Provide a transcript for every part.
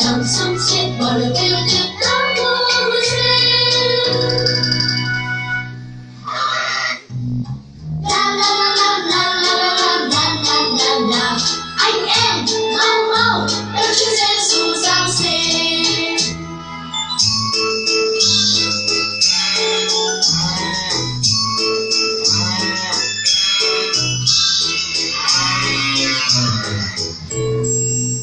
đằng sống chết bỏ lời kêu tuyệt đó của người xem. La la la la la la la la la la la. Anh em mau mau đón Chúa Giêsu Giáng sinh.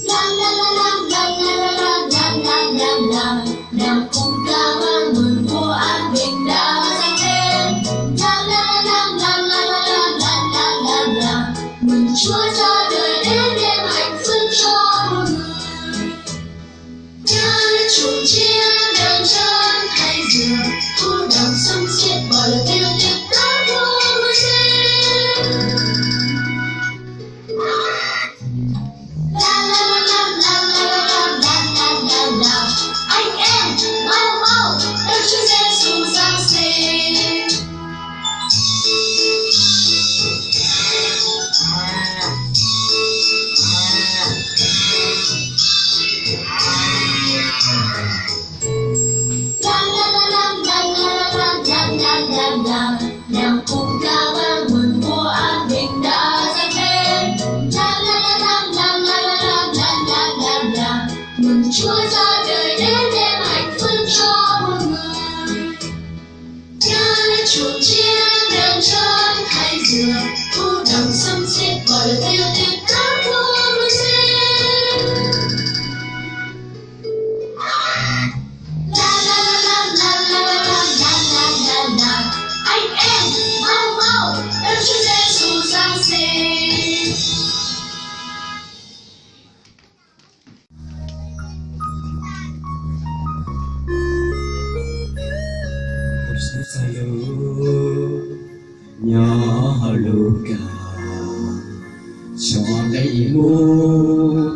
La la la la la la la la la la la. Nào cùng ca vang mừng vua an bình đã dâng lên. La la la la la la la la la la la. Mừng Chúa ra đời đến đem hạnh phúc cho mọi người. Nhớ lên chuồng chiên đàn trơn thay dừa, thu đằng sống chết bỏ lời kêu tuyệt đó của người xem. La la la la la la la la la la la. Anh em mau mau đón Chúa Giêsu Giáng sinh. La la la la la la la la la la la. Nào cùng ca vang mừng vua an bình đã dâng lên. La la la la la la la la la la la. Mừng Chúa ra đời đến đem hạnh phúc cho mọi người. Nhớ lên chuồng chiên đàn trơn thay dừa, thu đằng sống chết bỏ lời kêu tuyệt đó của người xem. La la la la la la la la la la la. Anh em mau mau đón Chúa Giêsu Giáng sinh. nhỏ Luca cho lấy mu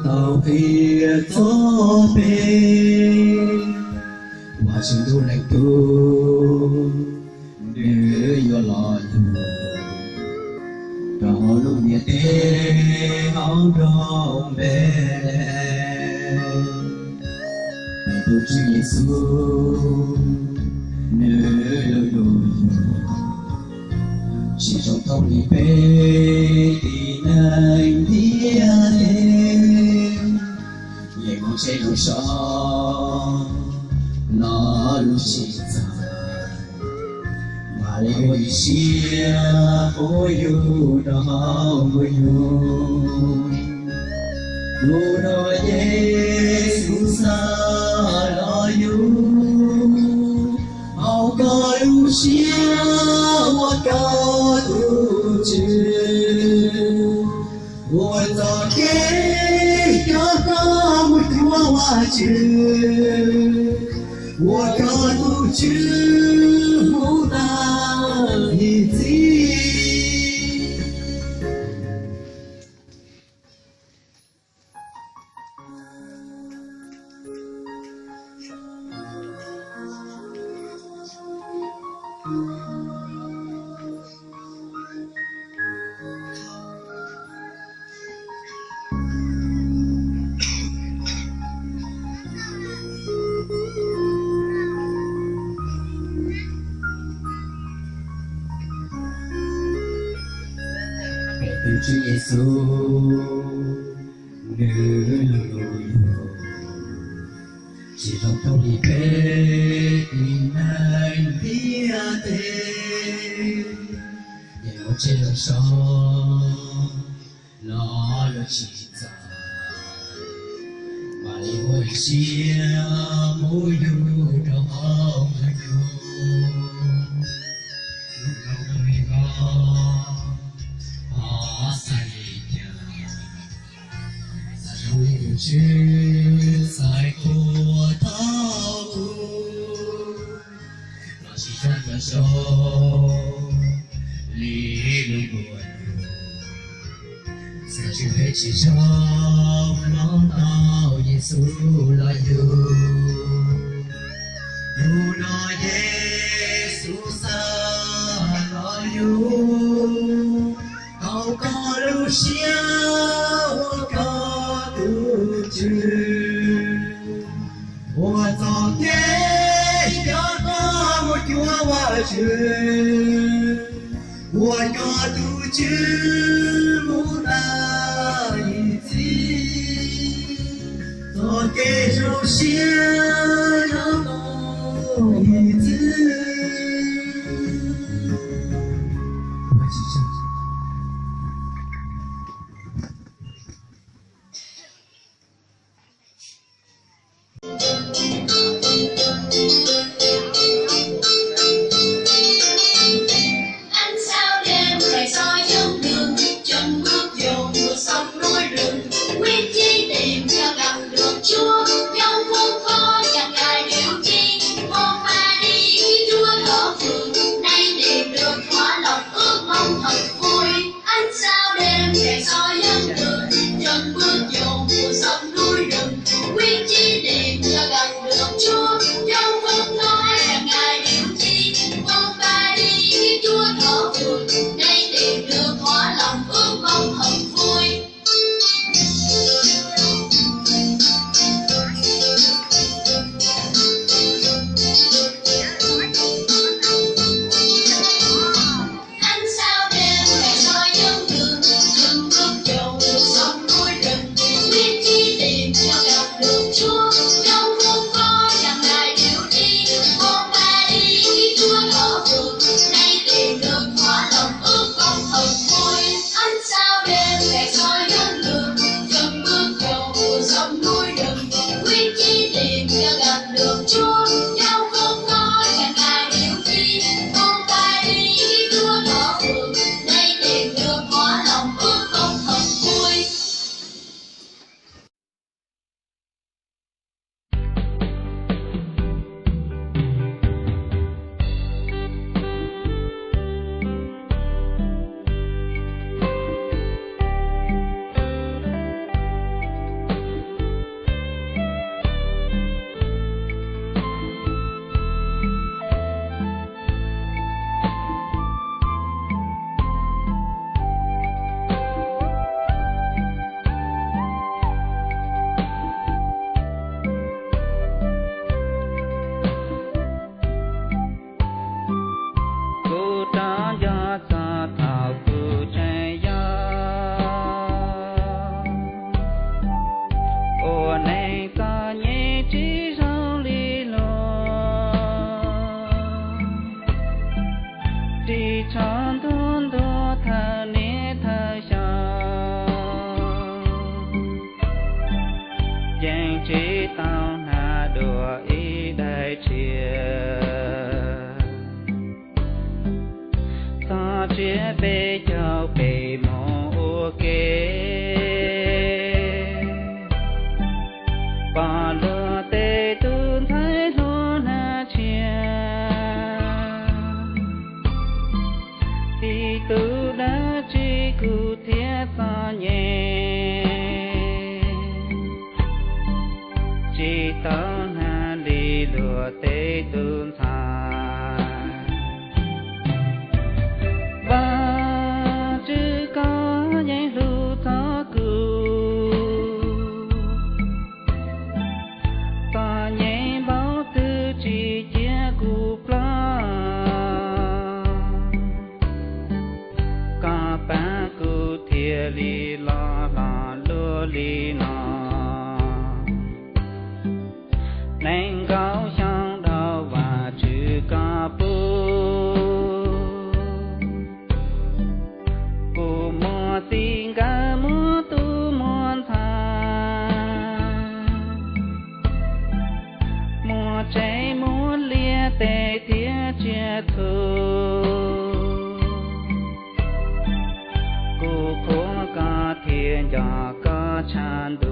tàu kia gió bên và chúng tôi lại tu để yo lo đó lúc nhẹ tê áo đông bên này tôi Chúa Giêsu nơi lối đôi chỉ trong thông đi bê thì anh đi đêm vậy con sẽ đủ sống nó lúc chỉ dài mà lấy ôi xia ôi yêu đó ôi yêu lu nó Giêsu xa lo yêu hầu có lu xia hoa cao tu chư hoa gió kế cho ta một thua hoa chư hoa cao tu chư vô ta hi gì. Chúa Giêsu nơi lối chỉ trong thông đi bê tình anh đi tê để một trên đường sông lo lo chỉ dài mà đi hồi xia môi du trong hông thành Chúa sai của thao nó chỉ trong cơn sâu lý lối buồn giờ chưa hết chỉ trong lòng tao Giêsu là yêu lu nó Giêsu xa là yêu cậu có lu xia chư 知，我要独知不大一起，做给手心让梦一次。我是这样。Ánh sao đêm rải soi trong đường, chân bước dồn vượt sông núi rừng, quyết chí tìm cho gặp được Chúa. Dẫu khốn khó chẳng ngại điều chi, một mà đi khi Chúa ở phường, nay tìm được thỏa lòng ước mong thật vui. Ánh sao đêm rải soi trong đường, chân bước dồn vượt sông núi rừng, quyết chí tìm cho gặp được Chúa. Dẫu khốn khó chẳng ngại điều chi, một mà đi khi Chúa ở phường, nay tìm được thỏa lòng ước mong thật vui. Ánh sao đêm rải soi trong đường, chân bước dồn vượt sông núi rừng, quyết chí tìm cho gặp được Chúa. Dẫu khốn khó chẳng ngại điều chi, một mà đi khi Chúa ở phường, nay tìm được thỏa lòng ước mong thật vui. Ánh sao đêm rải soi trong đường, chân bước dồn vượt sông núi rừng, quyết chí tìm cho gặp được Chúa. Dẫu khốn khó chẳng ngại điều chi, một mà đi khi Chúa ở phường, nay tìm được thỏa lòng ước mong thật vui. Cô ta ya sa thảo cô chạy ya, ô này ta nhẹ chỉ sao li lo, đi chọn thôn thô thà nê thà xa, giang chỉ tao hà đùa ý đại chia. Ta chia bê cho bê mô kê, bà lơ tê tư thái lô na chia, thì tư đã chỉ cụ thiết xa nhẹ, chỉ tao na đi lùa tê tư thái. Và chứ có những lúc thó cứu, ta nhảy báo tư chỉ chia cụ plá, cả ba cụ thịa li la la lô li na, nành cao sang đau và chứ cả bố. Tình ca mô tu môn tha, mô cháy mô lia tê thía chia thô, cô khổ ca thiên gia ca chan đu.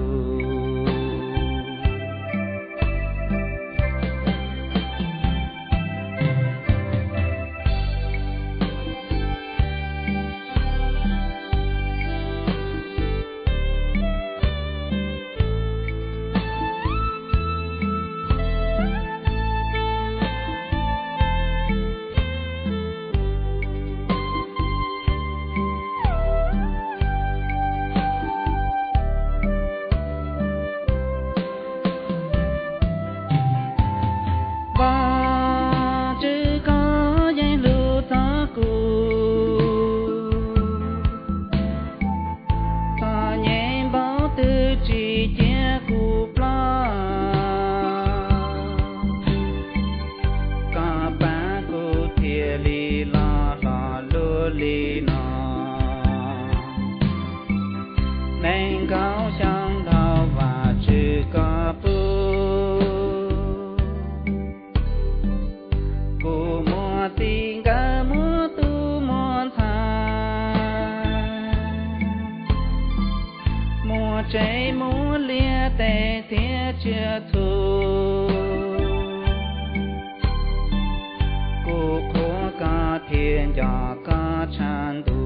chia thu cô khó cả thiên gia cả chan tu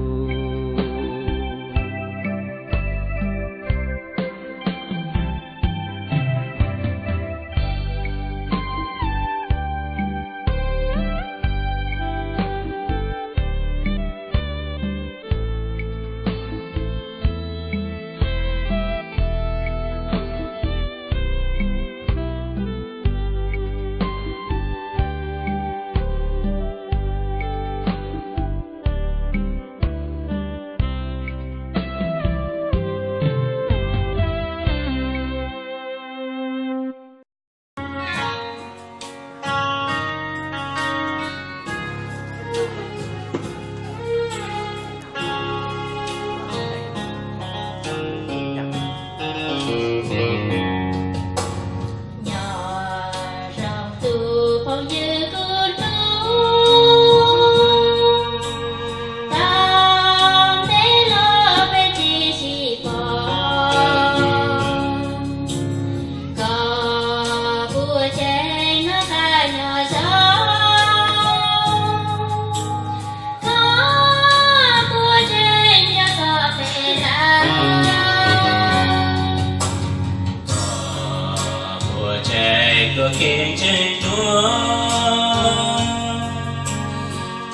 kiên trên chúa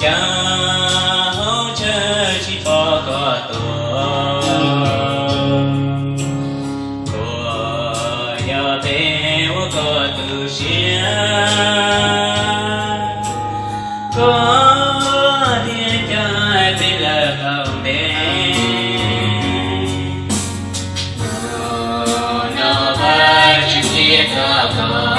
cha hỗ trợ chỉ có tua của nhà thế có tu sĩ có thiên cha thế là không đến nó phải chịu thiệt thòi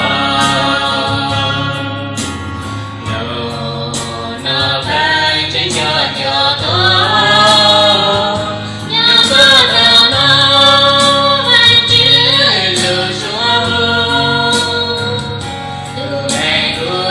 Hãy subscribe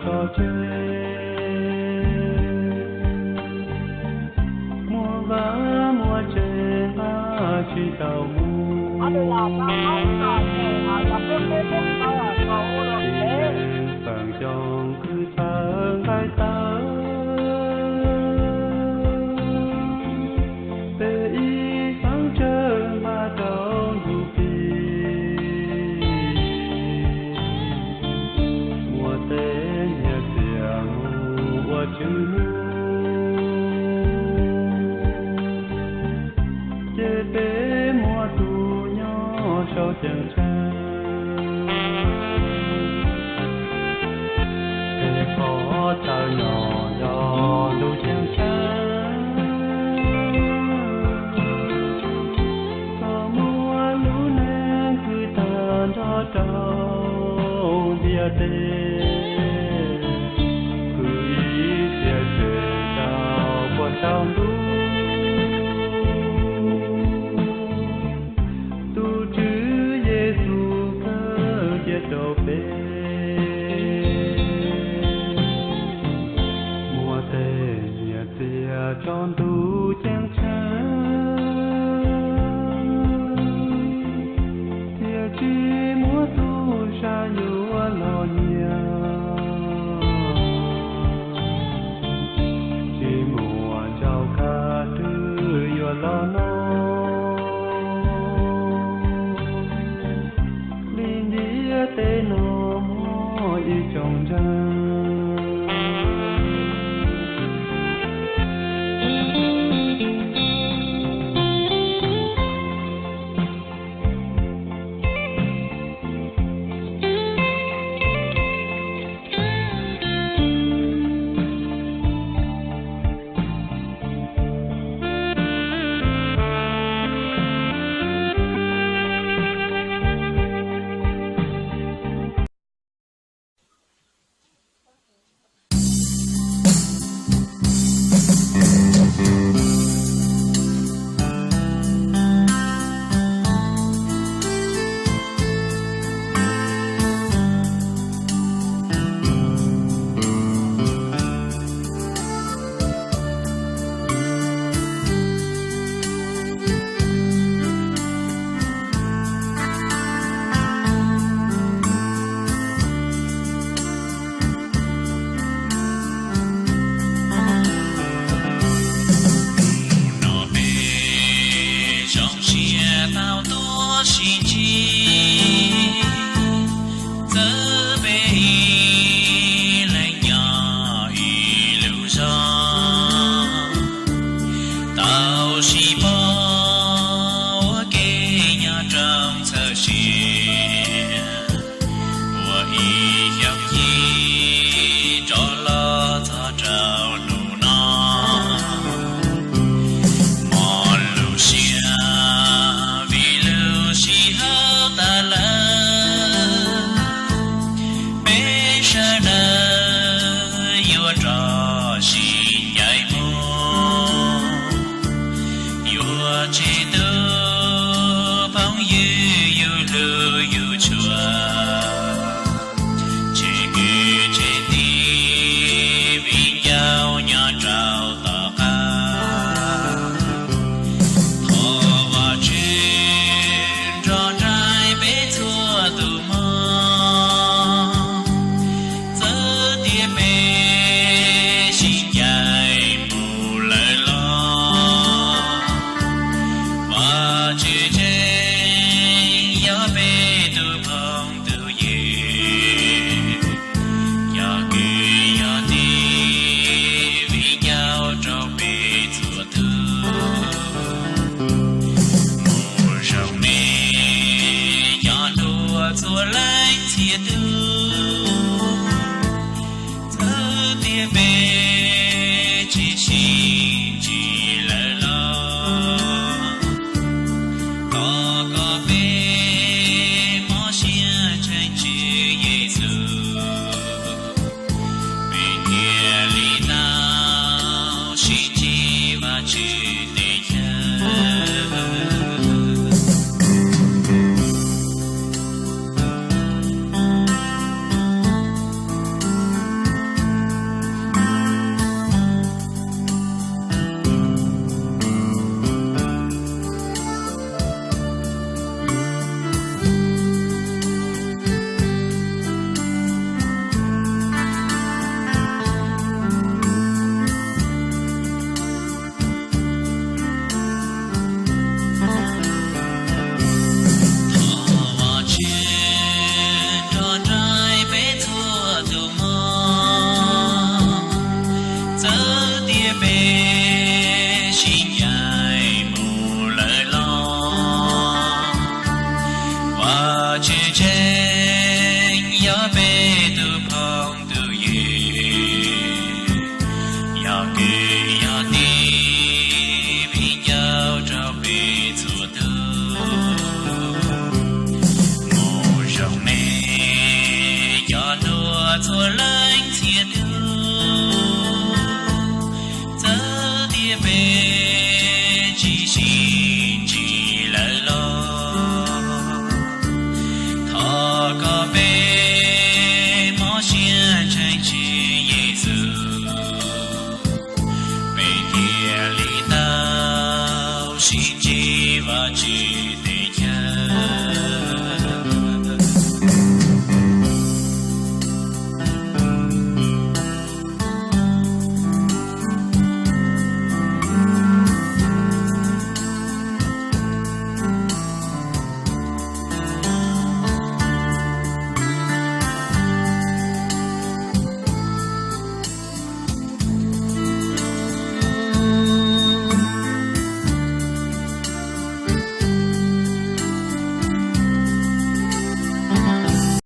cho chơi mùa vã mùa chơi ta chỉ tàu mùa vàng tròn cứ thở hai ta để ý sáng trơn mà đâu đủ kỳ mùa tết nhẹ tiệm mùa chữ chế tế mùa tu nhỏ sau chân chân có thở nhỏ nhỏ đủ chân chân có mùa lũ nên cứ thở cho trâu địa đê cứ ý địa đê trao qua trao lũ tu chữ Giêsu cơ địa đồ bê tròn tu chân chân thiệt chỉ múa tu sa nhua lo nhà chỉ mùa trao ca tư yo lo no linh địa tê no mo y trong chân và chỉ